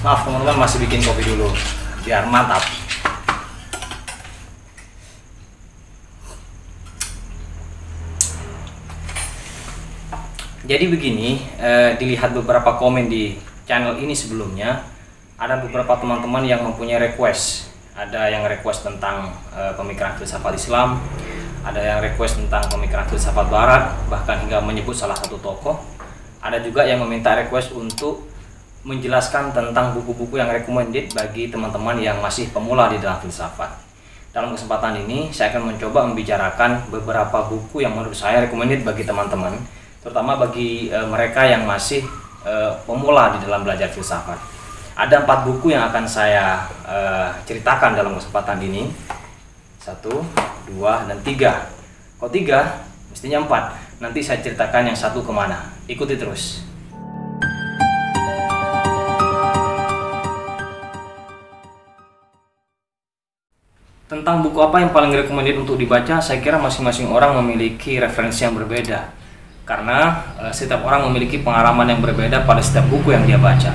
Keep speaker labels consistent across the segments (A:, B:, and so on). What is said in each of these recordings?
A: Maaf teman-teman, masih bikin kopi dulu biar mantap. Jadi begini, dilihat beberapa komen di channel ini sebelumnya, ada beberapa teman-teman yang mempunyai request. Ada yang request tentang pemikiran filsafat Islam, ada yang request tentang pemikiran filsafat Barat, bahkan hingga menyebut salah satu tokoh. Ada juga yang meminta request untuk menjelaskan tentang buku-buku yang recommended bagi teman-teman yang masih pemula di dalam filsafat. Dalam kesempatan ini, saya akan mencoba membicarakan beberapa buku yang menurut saya recommended bagi teman-teman, terutama bagi mereka yang masih pemula di dalam belajar filsafat. Ada 4 buku yang akan saya ceritakan dalam kesempatan ini. 1, 2, dan 3. Kok 3? Mestinya 4. Nanti saya ceritakan yang satu kemana. Ikuti terus. Tentang buku apa yang paling recommended untuk dibaca, saya kira masing-masing orang memiliki referensi yang berbeda. Karena setiap orang memiliki pengalaman yang berbeda pada setiap buku yang dia baca.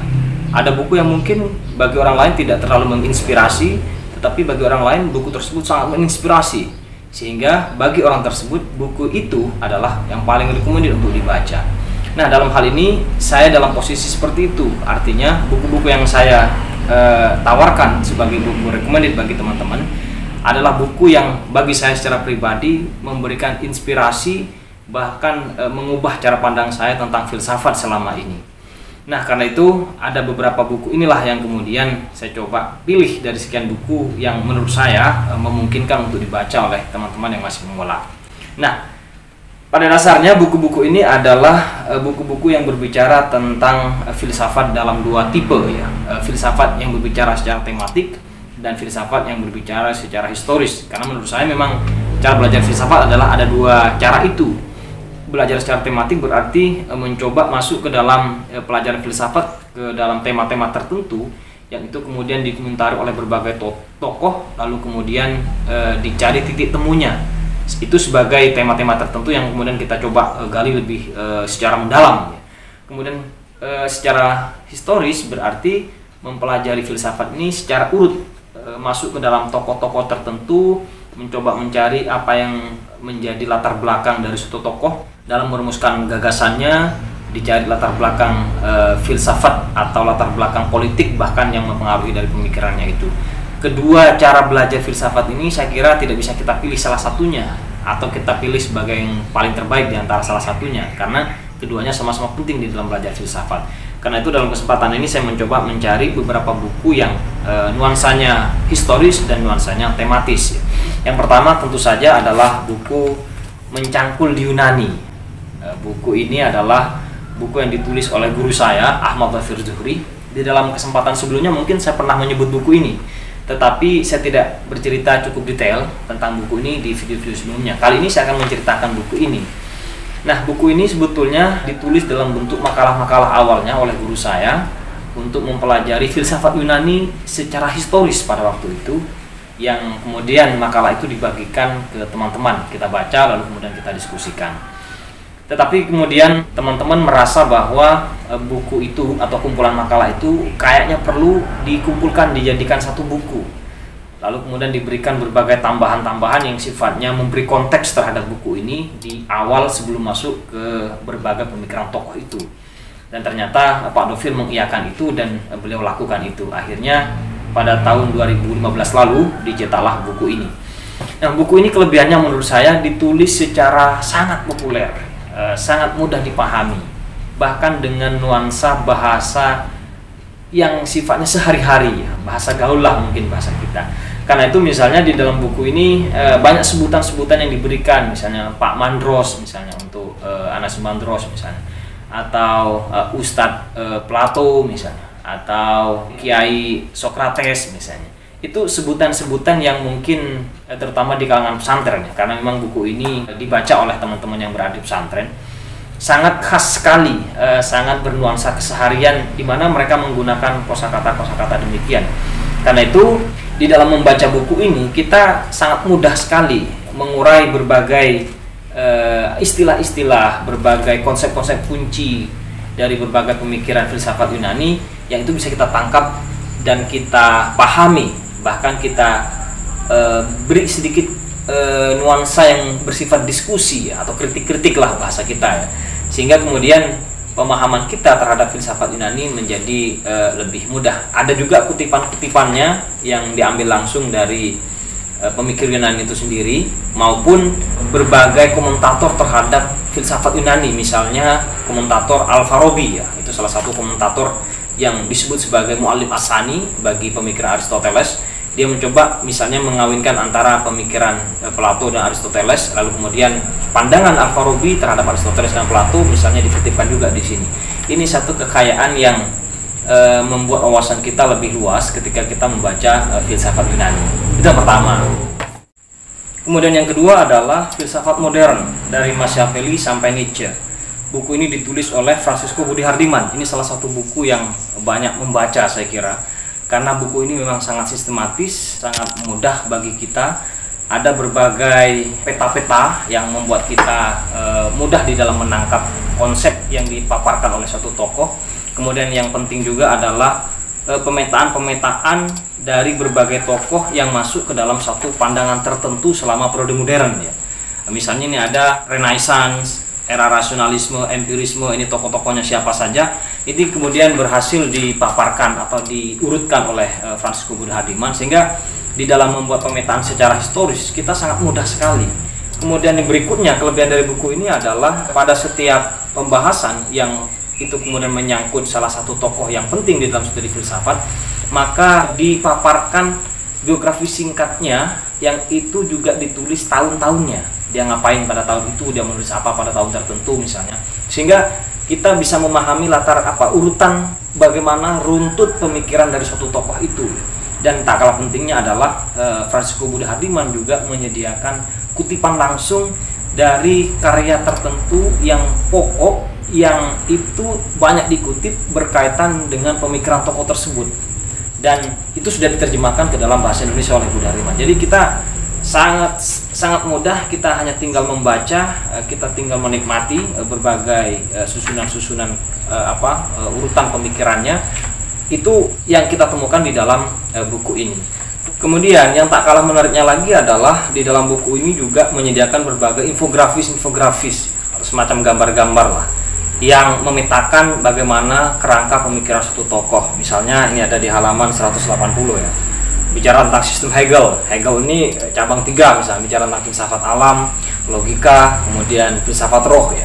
A: Ada buku yang mungkin bagi orang lain tidak terlalu menginspirasi, tetapi bagi orang lain buku tersebut sangat menginspirasi. Sehingga bagi orang tersebut buku itu adalah yang paling recommended untuk dibaca. Nah, dalam hal ini saya dalam posisi seperti itu. Artinya buku-buku yang saya tawarkan sebagai buku recommended bagi teman-teman adalah buku yang bagi saya secara pribadi memberikan inspirasi, bahkan mengubah cara pandang saya tentang filsafat selama ini. Nah, karena itu ada beberapa buku inilah yang kemudian saya coba pilih dari sekian buku yang menurut saya memungkinkan untuk dibaca oleh teman-teman yang masih pemula. Nah, pada dasarnya buku-buku ini adalah buku-buku yang berbicara tentang filsafat dalam 2 tipe ya. Filsafat yang berbicara secara tematik dan filsafat yang berbicara secara historis. Karena menurut saya memang cara belajar filsafat adalah ada 2 cara itu. Belajar secara tematik berarti mencoba masuk ke dalam pelajaran filsafat ke dalam tema-tema tertentu yang itu kemudian dikomentari oleh berbagai tokoh, lalu kemudian dicari titik temunya. Itu sebagai tema-tema tertentu yang kemudian kita coba gali lebih secara mendalam. Kemudian secara historis berarti mempelajari filsafat ini secara urut, masuk ke dalam tokoh-tokoh tertentu, mencoba mencari apa yang menjadi latar belakang dari suatu tokoh dalam merumuskan gagasannya, dicari latar belakang filsafat atau latar belakang politik bahkan yang mempengaruhi dari pemikirannya itu. Kedua cara belajar filsafat ini saya kira tidak bisa kita pilih salah satunya atau kita pilih sebagai yang paling terbaik di antara salah satunya, karena keduanya sama-sama penting di dalam belajar filsafat. Karena itu dalam kesempatan ini saya mencoba mencari beberapa buku yang nuansanya historis dan nuansanya tematis. Yang pertama tentu saja adalah buku Mencangkul di Yunani. Buku ini adalah buku yang ditulis oleh guru saya, Ahmad Dhafir Zuhri. Di dalam kesempatan sebelumnya mungkin saya pernah menyebut buku ini, tetapi saya tidak bercerita cukup detail tentang buku ini di video-video sebelumnya. Kali ini saya akan menceritakan buku ini. Nah, buku ini sebetulnya ditulis dalam bentuk makalah-makalah awalnya oleh guru saya untuk mempelajari filsafat Yunani secara historis pada waktu itu, yang kemudian makalah itu dibagikan ke teman-teman, kita baca lalu kemudian kita diskusikan. Tetapi kemudian teman-teman merasa bahwa buku itu atau kumpulan makalah itu kayaknya perlu dikumpulkan, dijadikan satu buku. Lalu kemudian diberikan berbagai tambahan-tambahan yang sifatnya memberi konteks terhadap buku ini di awal sebelum masuk ke berbagai pemikiran tokoh itu. Dan ternyata Pak Dhafir mengiyakan itu dan beliau lakukan itu. Akhirnya pada tahun 2015 lalu dicetaklah buku ini. Nah, buku ini kelebihannya menurut saya ditulis secara sangat populer, sangat mudah dipahami, bahkan dengan nuansa bahasa yang sifatnya sehari-hari, bahasa gaul lah mungkin bahasa kita. Karena itu misalnya di dalam buku ini banyak sebutan-sebutan yang diberikan, misalnya Pak Mandros misalnya untuk Anas Mandros misalnya, atau Ustadz Plato misalnya, atau Kiai Sokrates misalnya. Itu sebutan-sebutan yang mungkin terutama di kalangan pesantren ya, karena memang buku ini dibaca oleh teman-teman yang berada di pesantren, sangat khas sekali, sangat bernuansa keseharian di mana mereka menggunakan kosakata-kosakata demikian. Karena itu di dalam membaca buku ini kita sangat mudah sekali mengurai berbagai istilah-istilah, berbagai konsep-konsep kunci dari berbagai pemikiran filsafat Yunani yang itu bisa kita tangkap dan kita pahami, bahkan kita beri sedikit nuansa yang bersifat diskusi ya, atau kritik-kritik lah bahasa kita ya, sehingga kemudian pemahaman kita terhadap filsafat Yunani menjadi lebih mudah. Ada juga kutipan-kutipannya yang diambil langsung dari pemikir Yunani itu sendiri, maupun berbagai komentator terhadap filsafat Yunani. Misalnya komentator Al-Farabi ya, itu salah satu komentator yang disebut sebagai mu'allim as-sani bagi pemikiran Aristoteles. Dia mencoba misalnya mengawinkan antara pemikiran Plato dan Aristoteles, lalu kemudian pandangan Al-Farabi terhadap Aristoteles dan Plato misalnya dikutipkan juga di sini. Ini satu kekayaan yang membuat wawasan kita lebih luas ketika kita membaca filsafat Yunani. Itu yang pertama. Kemudian yang kedua adalah filsafat modern dari Machiavelli sampai Nietzsche. Buku ini ditulis oleh Francisco Budi Hardiman. Ini salah satu buku yang banyak membaca saya kira, karena buku ini memang sangat sistematis, sangat mudah bagi kita. Ada berbagai peta-peta yang membuat kita mudah di dalam menangkap konsep yang dipaparkan oleh satu tokoh. Kemudian yang penting juga adalah pemetaan-pemetaan dari berbagai tokoh yang masuk ke dalam satu pandangan tertentu selama periode modern ya. Misalnya ini ada Renaissance, era rasionalisme, empirisme, ini tokoh-tokohnya siapa saja. Ini kemudian berhasil dipaparkan atau diurutkan oleh Francisco Budi Hardiman, sehingga di dalam membuat pemetaan secara historis kita sangat mudah sekali. Kemudian yang berikutnya, kelebihan dari buku ini adalah pada setiap pembahasan yang itu kemudian menyangkut salah satu tokoh yang penting di dalam studi filsafat, maka dipaparkan biografi singkatnya yang itu juga ditulis tahun-tahunnya. Dia ngapain pada tahun itu, dia menulis apa pada tahun tertentu misalnya, sehingga kita bisa memahami latar urutan bagaimana runtut pemikiran dari suatu tokoh itu. Dan tak kalah pentingnya adalah Francisco Budi Hardiman juga menyediakan kutipan langsung dari karya tertentu yang pokok, yang itu banyak dikutip berkaitan dengan pemikiran tokoh tersebut, dan itu sudah diterjemahkan ke dalam bahasa Indonesia oleh Budi Hardiman. Jadi kita sangat mudah, kita hanya tinggal membaca, kita tinggal menikmati berbagai susunan-susunan urutan pemikirannya. Itu yang kita temukan di dalam buku ini. Kemudian yang tak kalah menariknya lagi adalah di dalam buku ini juga menyediakan berbagai infografis atau semacam gambar-gambar lah, yang memetakan bagaimana kerangka pemikiran suatu tokoh. Misalnya ini ada di halaman 180 ya, bicara tentang sistem Hegel. Hegel ini cabang 3, misalnya bicara tentang filsafat alam, logika, kemudian filsafat roh ya.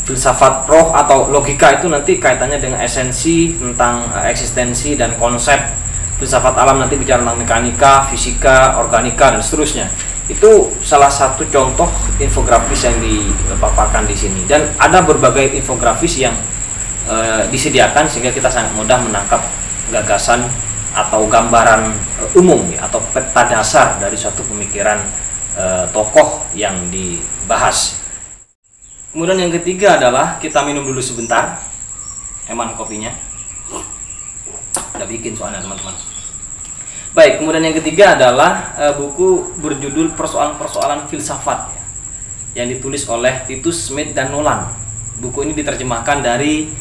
A: Filsafat roh atau logika itu nanti kaitannya dengan esensi, tentang eksistensi dan konsep. Filsafat alam nanti bicara tentang mekanika, fisika, organika, dan seterusnya. Itu salah satu contoh infografis yang dipaparkan di sini. Dan ada berbagai infografis yang disediakan sehingga kita sangat mudah menangkap gagasan atau gambaran umum ya, atau peta dasar dari suatu pemikiran tokoh yang dibahas. Kemudian yang ketiga adalah kita minum dulu sebentar, Eman kopinya udah bikin soalnya teman-teman. Baik, kemudian yang ketiga adalah buku berjudul Persoalan-persoalan Filsafat ya, yang ditulis oleh Titus Smith dan Nolan. Buku ini diterjemahkan dari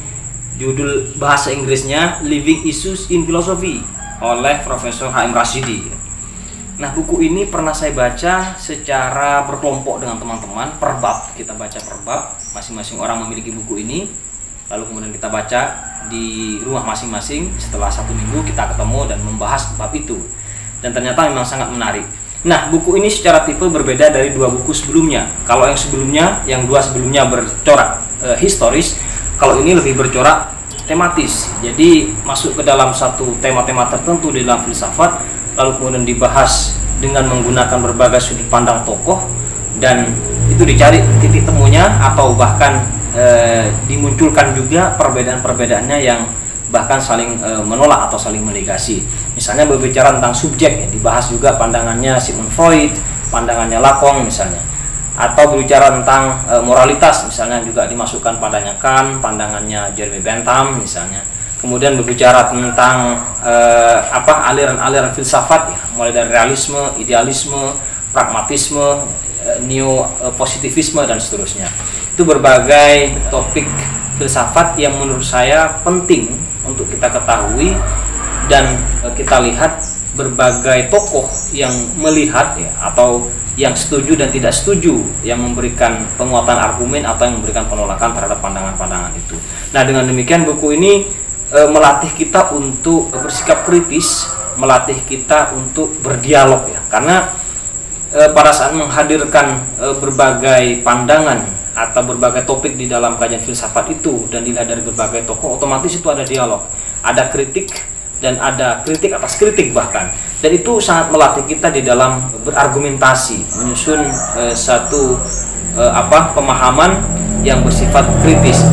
A: judul bahasa Inggrisnya Living Issues in Philosophy oleh Profesor H.M. Rashidi. Nah, buku ini pernah saya baca secara berkelompok dengan teman-teman, per bab. Kita baca per bab, masing-masing orang memiliki buku ini, lalu kemudian kita baca di rumah masing-masing. Setelah 1 minggu kita ketemu dan membahas bab itu, dan ternyata memang sangat menarik. Nah, buku ini secara tipe berbeda dari 2 buku sebelumnya. Kalau yang sebelumnya, yang 2 sebelumnya bercorak historis, kalau ini lebih bercorak tematis. Jadi masuk ke dalam satu tema-tema tertentu di dalam filsafat, lalu kemudian dibahas dengan menggunakan berbagai sudut pandang tokoh, dan itu dicari titik temunya, atau bahkan dimunculkan juga perbedaan-perbedaannya yang bahkan saling menolak atau saling menegasi. Misalnya berbicara tentang subjek ya, dibahas juga pandangannya Sigmund Freud, pandangannya Lacan misalnya. Atau berbicara tentang moralitas misalnya, juga dimasukkan padanya Kant, pandangannya Jeremy Bentham misalnya. Kemudian berbicara tentang aliran-aliran filsafat ya, mulai dari realisme, idealisme, pragmatisme, neo-positivisme, dan seterusnya. Itu berbagai topik filsafat yang menurut saya penting untuk kita ketahui dan kita lihat berbagai tokoh yang melihat ya, atau yang setuju dan tidak setuju, yang memberikan penguatan argumen atau yang memberikan penolakan terhadap pandangan-pandangan itu. Nah, dengan demikian buku ini melatih kita untuk bersikap kritis, melatih kita untuk berdialog ya, karena pada saat menghadirkan berbagai pandangan atau berbagai topik di dalam kajian filsafat itu dan dilihat dari berbagai tokoh, otomatis itu ada dialog, ada kritik dan ada kritik atas kritik bahkan, dan itu sangat melatih kita di dalam berargumentasi, menyusun satu pemahaman yang bersifat kritis.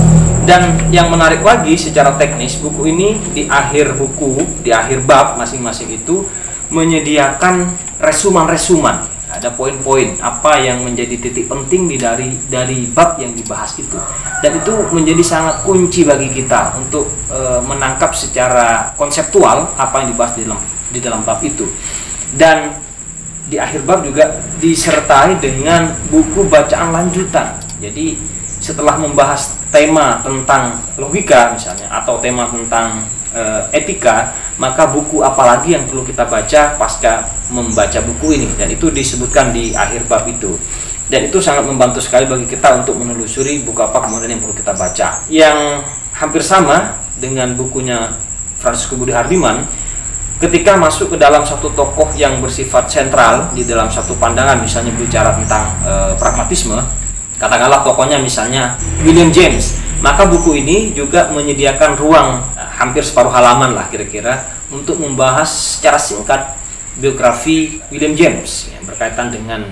A: Dan yang menarik lagi secara teknis, buku ini di akhir buku, di akhir bab masing-masing itu menyediakan resuman-resuman, ada poin-poin apa yang menjadi titik penting dari bab yang dibahas itu, dan itu menjadi sangat kunci bagi kita untuk menangkap secara konseptual apa yang dibahas di dalam bab itu. Dan di akhir bab juga disertai dengan buku bacaan lanjutan. Jadi setelah membahas tema tentang logika misalnya atau tema tentang etika, maka buku apalagi yang perlu kita baca pasca membaca buku ini, dan itu disebutkan di akhir bab itu. Dan itu sangat membantu sekali bagi kita untuk menelusuri buku apa kemudian yang perlu kita baca. Yang hampir sama dengan bukunya Fransisco Budi Hardiman, ketika masuk ke dalam satu tokoh yang bersifat sentral di dalam satu pandangan, misalnya bicara tentang pragmatisme, katakanlah tokohnya misalnya William James, maka buku ini juga menyediakan ruang hampir separuh halaman lah kira-kira untuk membahas secara singkat biografi William James yang berkaitan dengan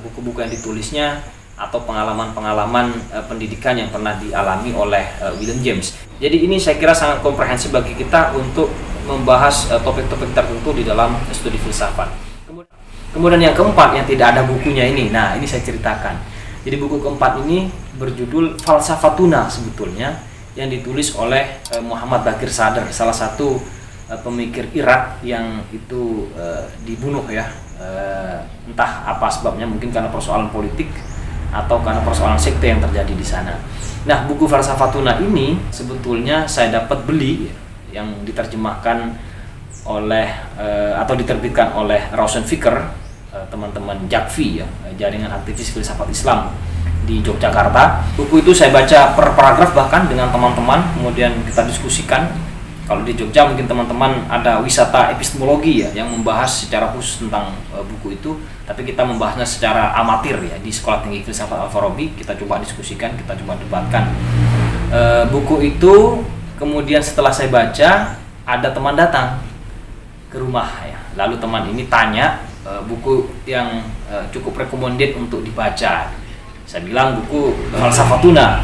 A: buku-buku yang ditulisnya atau pengalaman-pengalaman pendidikan yang pernah dialami oleh William James. Jadi ini saya kira sangat komprehensif bagi kita untuk membahas topik-topik tertentu di dalam studi filsafat. Kemudian yang keempat yang tidak ada bukunya ini, nah ini saya ceritakan. Jadi buku keempat ini berjudul Falsafatuna sebetulnya, yang ditulis oleh Muhammad Baqir Sadr, salah satu pemikir Irak yang itu dibunuh ya, entah apa sebabnya, mungkin karena persoalan politik atau karena persoalan sekte yang terjadi di sana. Nah, buku Falsafatuna ini sebetulnya saya dapat beli yang diterjemahkan oleh atau diterbitkan oleh Rawson Fikr, teman-teman Jakfi ya, jaringan aktivis filsafat Islam di Yogyakarta. Buku itu saya baca per paragraf bahkan dengan teman-teman, kemudian kita diskusikan. Kalau di Jogja mungkin teman-teman ada wisata epistemologi ya yang membahas secara khusus tentang buku itu, tapi kita membahasnya secara amatir ya di Sekolah Tinggi Filsafat Al-Farabi. Kita coba diskusikan, kita coba debatkan buku itu. Kemudian setelah saya baca, ada teman datang ke rumah ya, lalu teman ini tanya buku yang cukup recommended untuk dibaca. Saya bilang buku Falsafatuna.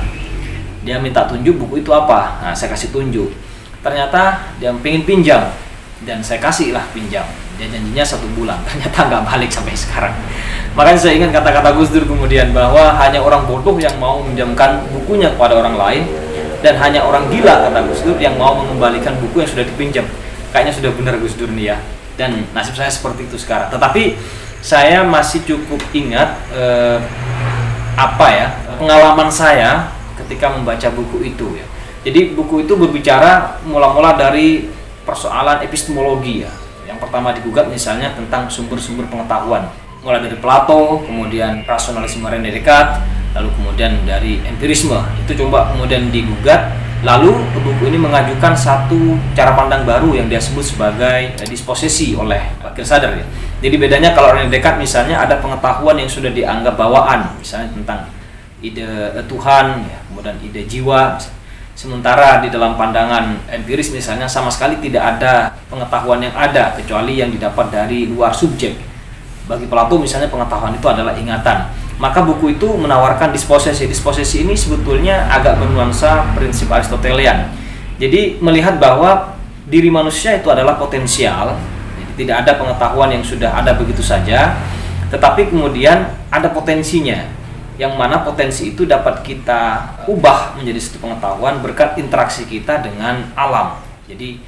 A: Dia minta tunjuk buku itu apa. Nah, saya kasih tunjuk. Ternyata dia pengen pinjam dan saya kasih lah pinjam. Dia janjinya 1 bulan. Ternyata nggak balik sampai sekarang. Makanya saya ingat kata-kata Gus Dur kemudian, bahwa hanya orang bodoh yang mau meminjamkan bukunya kepada orang lain, dan hanya orang gila, kata Gus Dur, yang mau mengembalikan buku yang sudah dipinjam. Kayaknya sudah benar Gus Dur nih ya. Dan nasib saya seperti itu sekarang. Tetapi saya masih cukup ingat pengalaman saya ketika membaca buku itu ya. Jadi buku itu berbicara mula-mula dari persoalan epistemologi ya. Yang pertama digugat misalnya tentang sumber-sumber pengetahuan, mulai dari Plato, kemudian rasionalisme René Descartes, lalu kemudian dari empirisme. Itu coba kemudian digugat. Lalu buku ini mengajukan satu cara pandang baru yang dia sebut sebagai disposisi oleh Baqir Sadr ya. Jadi bedanya kalau René Descartes misalnya ada pengetahuan yang sudah dianggap bawaan, misalnya tentang ide Tuhan ya, kemudian ide jiwa. Sementara di dalam pandangan empiris misalnya sama sekali tidak ada pengetahuan yang ada kecuali yang didapat dari luar subjek. Bagi Plato misalnya pengetahuan itu adalah ingatan. Maka buku itu menawarkan disposisi. Disposisi ini sebetulnya agak bernuansa prinsip Aristotelian. Jadi melihat bahwa diri manusia itu adalah potensial. Jadi tidak ada pengetahuan yang sudah ada begitu saja, tetapi kemudian ada potensinya, yang mana potensi itu dapat kita ubah menjadi satu pengetahuan berkat interaksi kita dengan alam. Jadi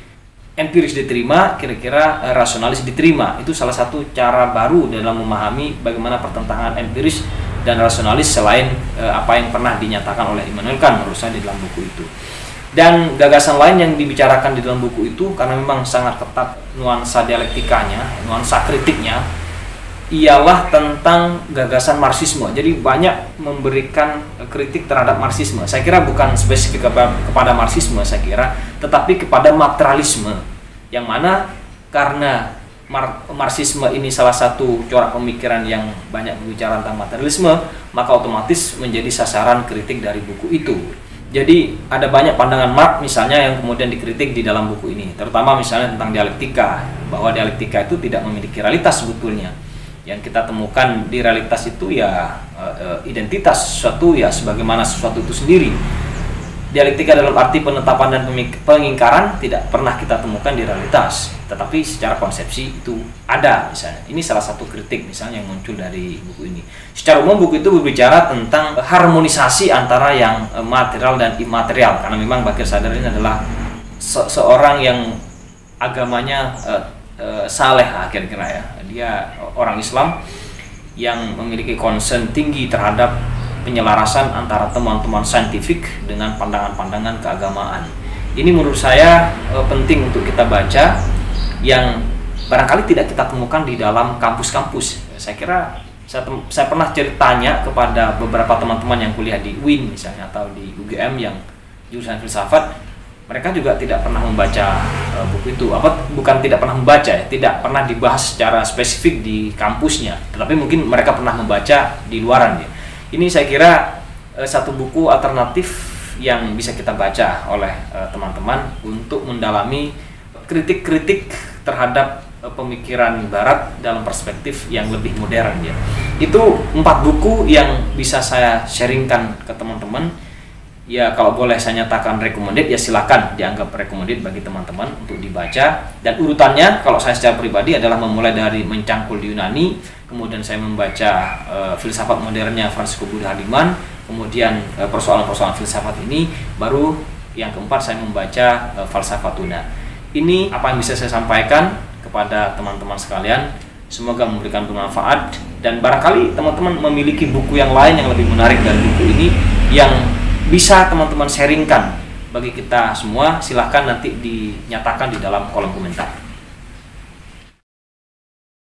A: empiris diterima, kira-kira rasionalis diterima. Itu salah satu cara baru dalam memahami bagaimana pertentangan empiris dan rasionalis selain apa yang pernah dinyatakan oleh Immanuel Kant menurut saya di dalam buku itu. Dan gagasan lain yang dibicarakan di dalam buku itu karena memang sangat ketat nuansa dialektikanya, nuansa kritiknya, ialah tentang gagasan Marxisme. Jadi banyak memberikan kritik terhadap Marxisme. Saya kira bukan spesifik kepada Marxisme, saya kira, tetapi kepada materialisme. Yang mana karena Marxisme ini salah satu corak pemikiran yang banyak berbicara tentang materialisme, maka otomatis menjadi sasaran kritik dari buku itu. Jadi ada banyak pandangan Marx misalnya yang kemudian dikritik di dalam buku ini, terutama misalnya tentang dialektika, bahwa dialektika itu tidak memiliki realitas sebetulnya. Yang kita temukan di realitas itu ya identitas sesuatu ya sebagaimana sesuatu itu sendiri. Dialektika dalam arti penetapan dan pengingkaran tidak pernah kita temukan di realitas, tetapi secara konsepsi itu ada misalnya. Ini salah satu kritik misalnya yang muncul dari buku ini. Secara umum buku itu berbicara tentang harmonisasi antara yang material dan imaterial, karena memang Bakir Sadar ini adalah seorang yang agamanya saleh kira-kira ya. Dia orang Islam yang memiliki concern tinggi terhadap penyelarasan antara teman-teman saintifik dengan pandangan-pandangan keagamaan. Ini menurut saya penting untuk kita baca, yang barangkali tidak kita temukan di dalam kampus-kampus. Saya kira saya pernah ceritanya kepada beberapa teman-teman yang kuliah di UIN misalnya atau di UGM yang jurusan filsafat, mereka juga tidak pernah membaca buku itu. Bukan tidak pernah membaca ya, tidak pernah dibahas secara spesifik di kampusnya, tetapi mungkin mereka pernah membaca di luaran ya. Ini saya kira satu buku alternatif yang bisa kita baca oleh teman-teman untuk mendalami kritik-kritik terhadap pemikiran Barat dalam perspektif yang lebih modern ya. Itu 4 buku yang bisa saya sharingkan ke teman-teman. Ya kalau boleh saya nyatakan recommended, ya silakan dianggap recommended bagi teman-teman untuk dibaca. Dan urutannya kalau saya secara pribadi adalah memulai dari Mencangkul di Yunani, kemudian saya membaca filsafat modernnya Francisco Budha Hardiman, kemudian persoalan-persoalan filsafat ini, baru yang keempat saya membaca Falsafatuna. Ini apa yang bisa saya sampaikan kepada teman-teman sekalian. Semoga memberikan bermanfaat, dan barangkali teman-teman memiliki buku yang lain yang lebih menarik dari buku ini yang bisa teman-teman sharingkan bagi kita semua. Silahkan nanti dinyatakan di dalam kolom komentar.